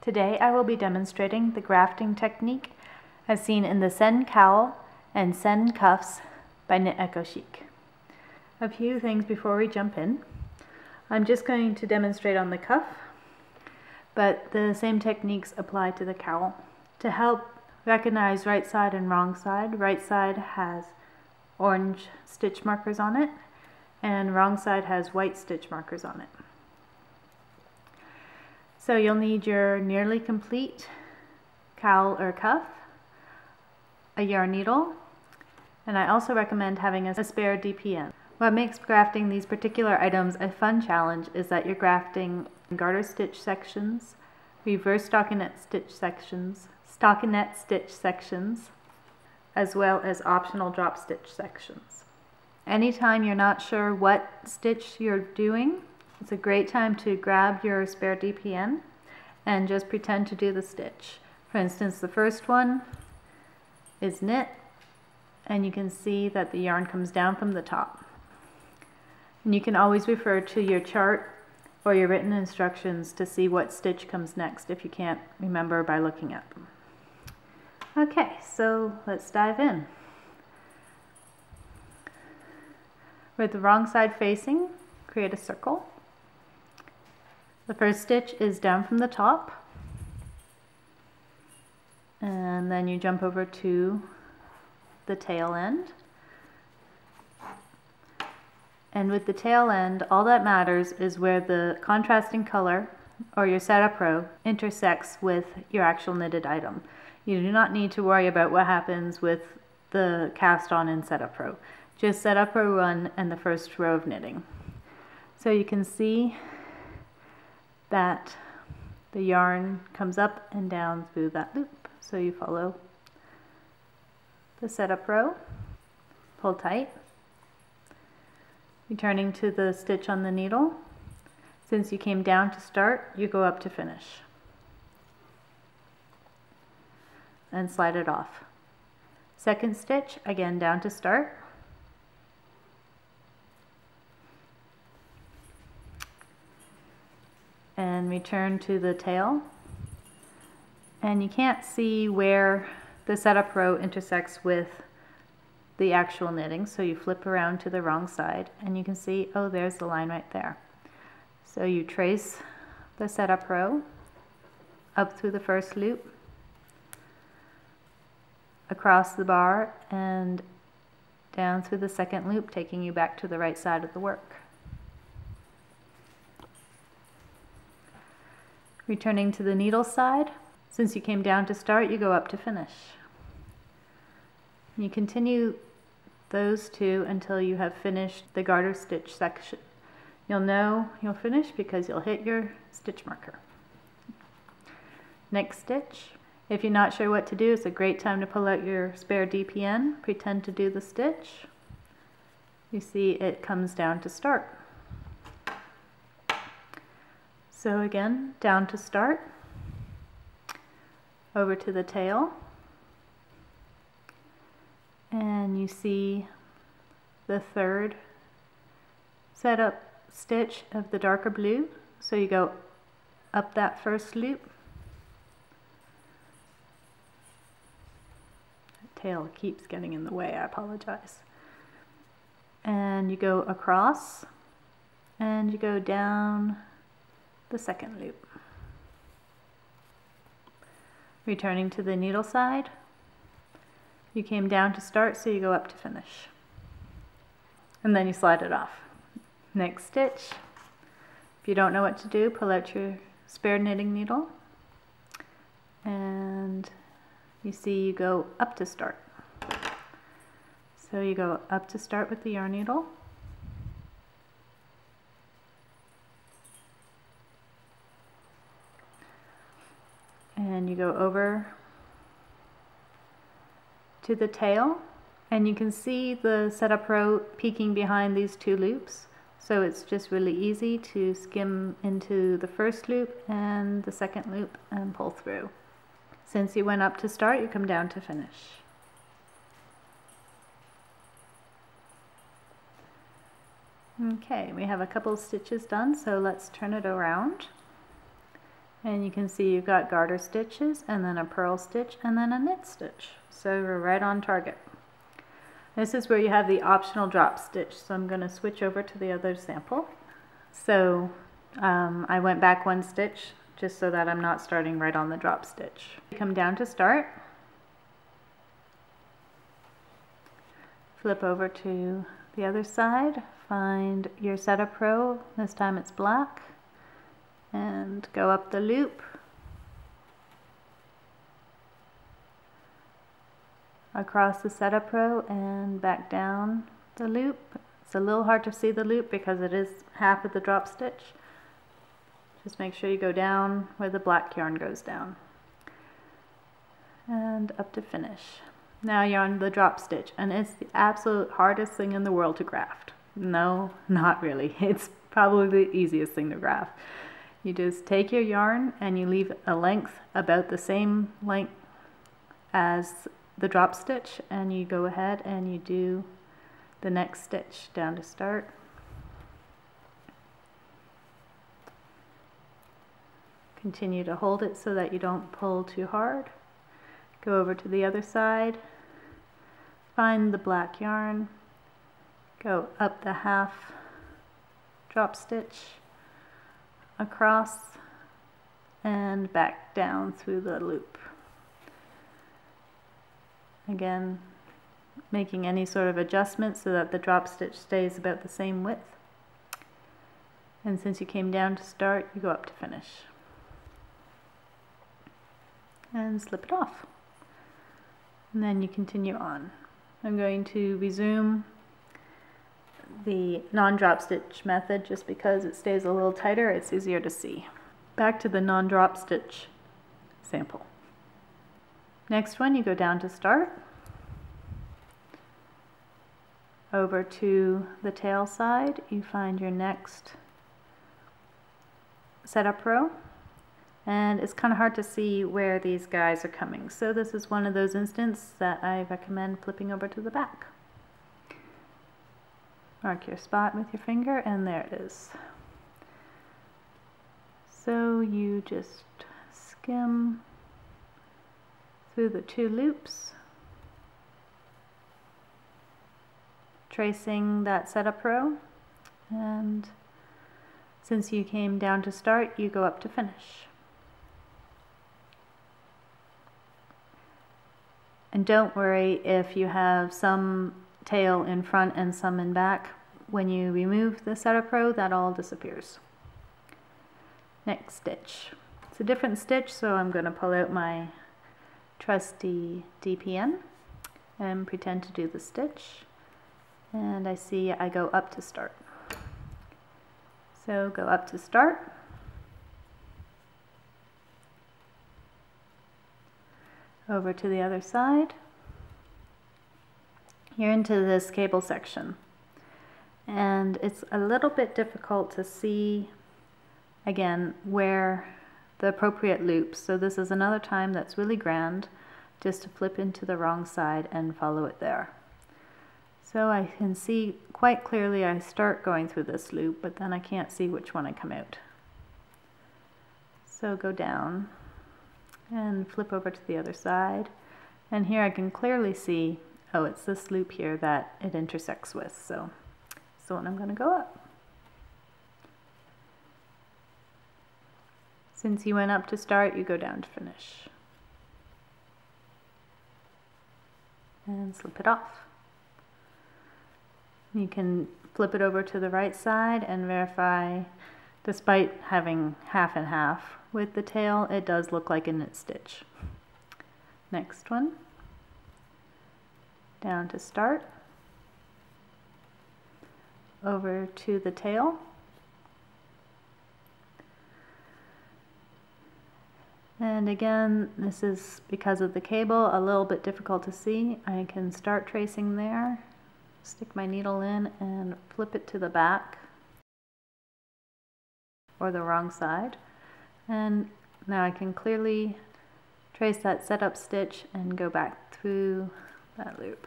Today I will be demonstrating the grafting technique as seen in the Seine Cowl and Seine Cuffs by Knit Eco Chic. A few things before we jump in. I'm just going to demonstrate on the cuff, but the same techniques apply to the cowl. To help recognize right side and wrong side has orange stitch markers on it, and wrong side has white stitch markers on it. So you'll need your nearly complete cowl or cuff, a yarn needle, and I also recommend having a spare DPN. What makes grafting these particular items a fun challenge is that you're grafting garter stitch sections, reverse stockinette stitch sections, stockinette stitch sections, as well as optional drop stitch sections. Anytime you're not sure what stitch you're doing, it's a great time to grab your spare DPN and just pretend to do the stitch. For instance, the first one is knit, and you can see that the yarn comes down from the top. And you can always refer to your chart or your written instructions to see what stitch comes next if you can't remember by looking at them. Okay, so let's dive in. With the wrong side facing, create a circle. The first stitch is down from the top, and then you jump over to the tail end. And with the tail end, all that matters is where the contrasting color or your setup row intersects with your actual knitted item. You do not need to worry about what happens with the cast on and setup row. Just setup row 1 and the first row of knitting. So you can see that the yarn comes up and down through that loop. So you follow the setup row, pull tight, returning to the stitch on the needle. Since you came down to start, you go up to finish and slide it off. Second stitch, again down to start, and return to the tail. And you can't see where the setup row intersects with the actual knitting, so you flip around to the wrong side and you can see, oh, there's the line right there. So you trace the setup row up through the first loop, across the bar, and down through the second loop, taking you back to the right side of the work. Returning to the needle side, since you came down to start, you go up to finish. You continue those two until you have finished the garter stitch section. You'll know you'll finish because you'll hit your stitch marker. Next stitch. If you're not sure what to do, it's a great time to pull out your spare DPN, pretend to do the stitch. You see it comes down to start. So again, down to start, over to the tail, and you see the third setup stitch of the darker blue. So you go up that first loop. The tail keeps getting in the way, I apologize. And you go across, and you go down the second loop. Returning to the needle side, you came down to start, so you go up to finish. And then you slide it off. Next stitch. If you don't know what to do, pull out your spare knitting needle, and you see you go up to start. So you go up to start with the yarn needle, and you go over to the tail, and you can see the setup row peeking behind these two loops. So it's just really easy to skim into the first loop and the second loop and pull through. Since you went up to start, you come down to finish. Okay, we have a couple of stitches done, so let's turn it around. And you can see you've got garter stitches and then a purl stitch and then a knit stitch. So we're right on target. This is where you have the optional drop stitch. So I'm going to switch over to the other sample. So I went back one stitch just so that I'm not starting right on the drop stitch. Come down to start. Flip over to the other side. Find your setup row. This time it's black. And go up the loop. Across the setup row and back down the loop. It's a little hard to see the loop because it is half of the drop stitch. Just make sure you go down where the black yarn goes down. And up to finish. Now you're on the drop stitch, and it's the absolute hardest thing in the world to graft. No, not really. It's probably the easiest thing to graft. You just take your yarn and you leave a length about the same length as the drop stitch, and you go ahead and you do the next stitch down to start. Continue to hold it so that you don't pull too hard. Go over to the other side, find the black yarn, go up the half drop stitch, across and back down through the loop. Again, making any sort of adjustment so that the drop stitch stays about the same width. And since you came down to start, you go up to finish. And slip it off. And then you continue on. I'm going to resume the non-drop stitch method just because it stays a little tighter, it's easier to see. Back to the non-drop stitch sample. Next one, you go down to start, over to the tail side, you find your next setup row, and it's kind of hard to see where these guys are coming. So this is one of those instances that I recommend flipping over to the back. Mark your spot with your finger, and there it is. So you just skim through the two loops, tracing that setup row, and since you came down to start, you go up to finish. And don't worry if you have some tail in front and some in back. When you remove the setup row, that all disappears. Next stitch. It's a different stitch, so I'm going to pull out my trusty DPN and pretend to do the stitch. And I see I go up to start. So go up to start. Over to the other side. You're into this cable section. And it's a little bit difficult to see, again, where the appropriate loops. So this is another time that's really grand, just to flip into the wrong side and follow it there. So I can see quite clearly I start going through this loop, but then I can't see which one I come out. So go down and flip over to the other side. And here I can clearly see, oh, it's this loop here that it intersects with. So it's the one I'm going to go up. Since you went up to start, you go down to finish. And slip it off. You can flip it over to the right side and verify, despite having half and half with the tail, it does look like a knit stitch. Next one. Down to start. Over to the tail. And again, this is because of the cable, a little bit difficult to see. I can start tracing there, stick my needle in and flip it to the back or the wrong side. And now I can clearly trace that setup stitch and go back through that loop.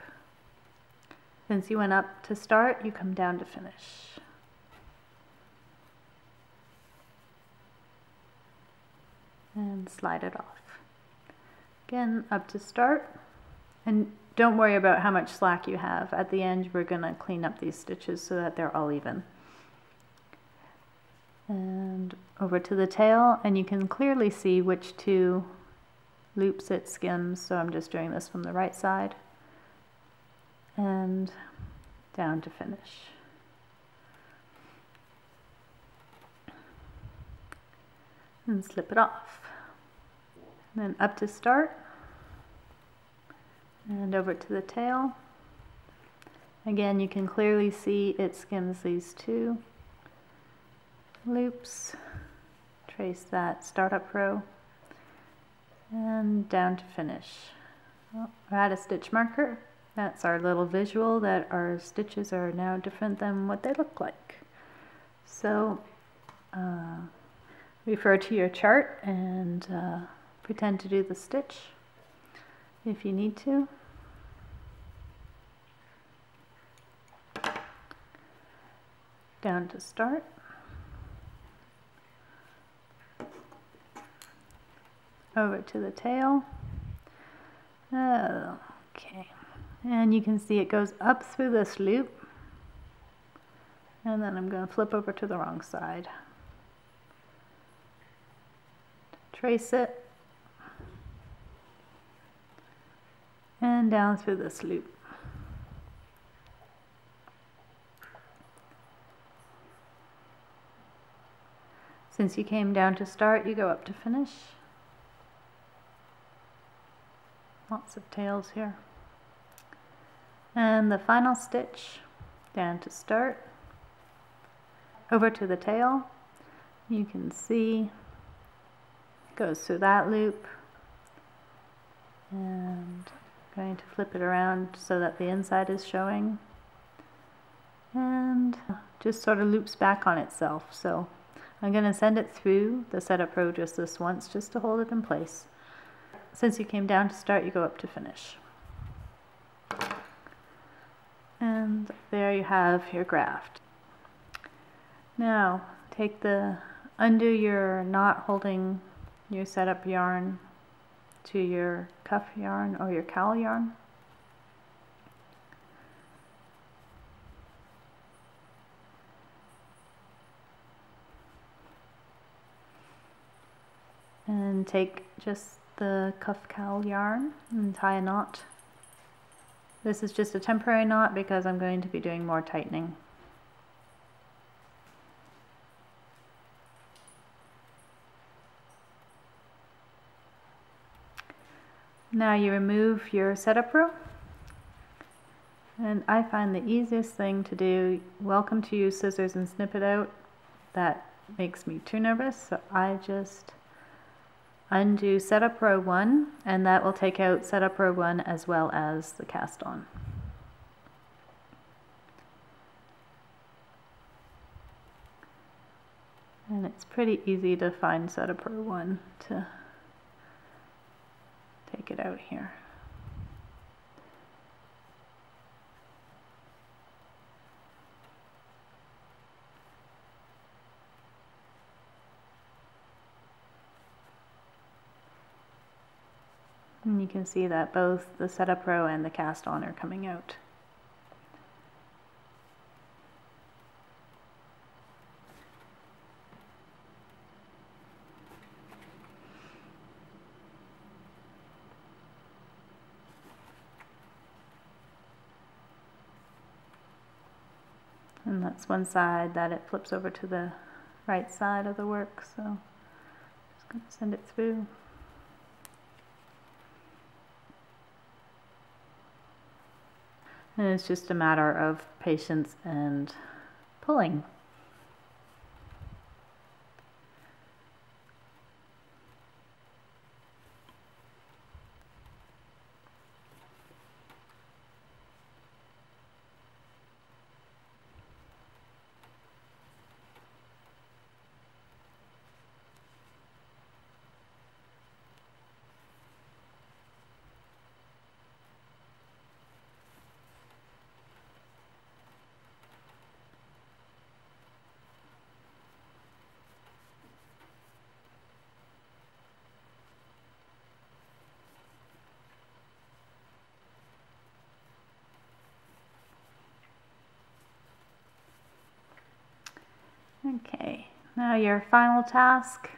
Since you went up to start, you come down to finish. and slide it off. Again, up to start, and don't worry about how much slack you have. At the end, we're going to clean up these stitches so that they're all even. And over to the tail, and you can clearly see which two loops it skims, so I'm just doing this from the right side and down to finish. And slip it off. And then up to start and over to the tail. Again, you can clearly see it skims these two loops. Trace that startup row and down to finish. Well, add a stitch marker. That's our little visual that our stitches are now different than what they look like. So refer to your chart and pretend to do the stitch if you need to. Down to start. Over to the tail. Okay, and you can see it goes up through this loop, and then I'm going to flip over to the wrong side. Trace it, and down through this loop. Since you came down to start, you go up to finish. Lots of tails here. And the final stitch, down to start, over to the tail. You can see it goes through that loop, and I'm going to flip it around so that the inside is showing, and just sort of loops back on itself. So I'm going to send it through the setup row just this once, just to hold it in place. Since you came down to start, you go up to finish. And there you have your graft. Now, undo your knot holding your setup yarn to your cuff yarn or your cowl yarn. And take just the cuff cowl yarn and tie a knot. This is just a temporary knot because I'm going to be doing more tightening. Now you remove your setup row, and I find the easiest thing to do, welcome to use scissors and snip it out. That makes me too nervous, so I just undo setup row 1, and that will take out setup row 1 as well as the cast on. And it's pretty easy to find setup row 1 to take it out here. And you can see that both the setup row and the cast on are coming out. And that's one side that it flips over to the right side of the work, so just going to send it through. And it's just a matter of patience and pulling. Okay, now your final task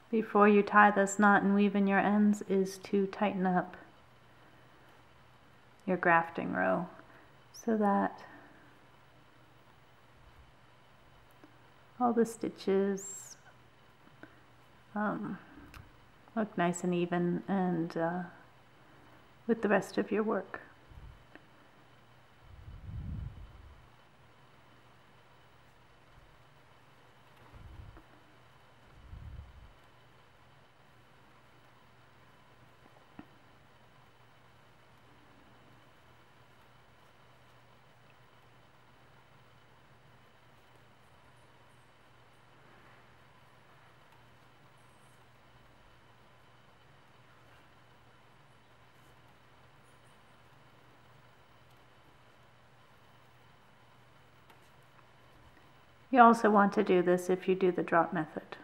before you tie this knot and weave in your ends is to tighten up your grafting row so that all the stitches look nice and even and with the rest of your work. You also want to do this if you do the drop method.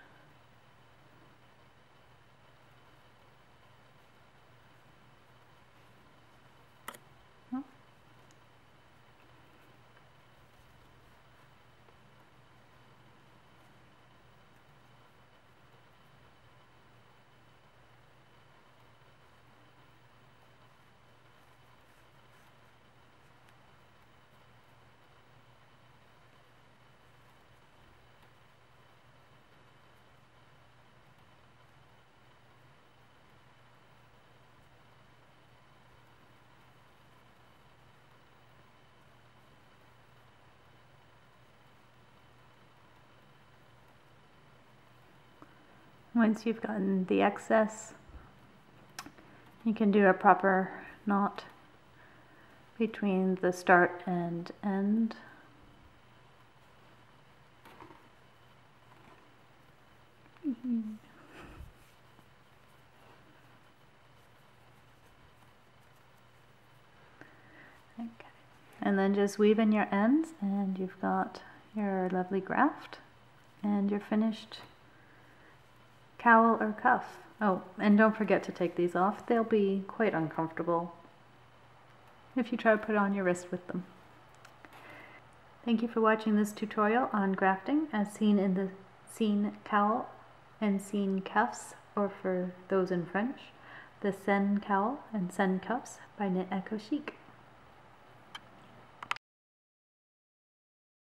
Once you've gotten the excess, you can do a proper knot between the start and end. Okay. And then just weave in your ends and you've got your lovely graft and your finished cowl or cuff. Oh, and don't forget to take these off. They'll be quite uncomfortable if you try to put on your wrist with them. Thank you for watching this tutorial on grafting as seen in the Seine Cowl and Seine Cuffs, or for those in French, the Seine Cowl and Seine Cuffs by Knit Eco Chic.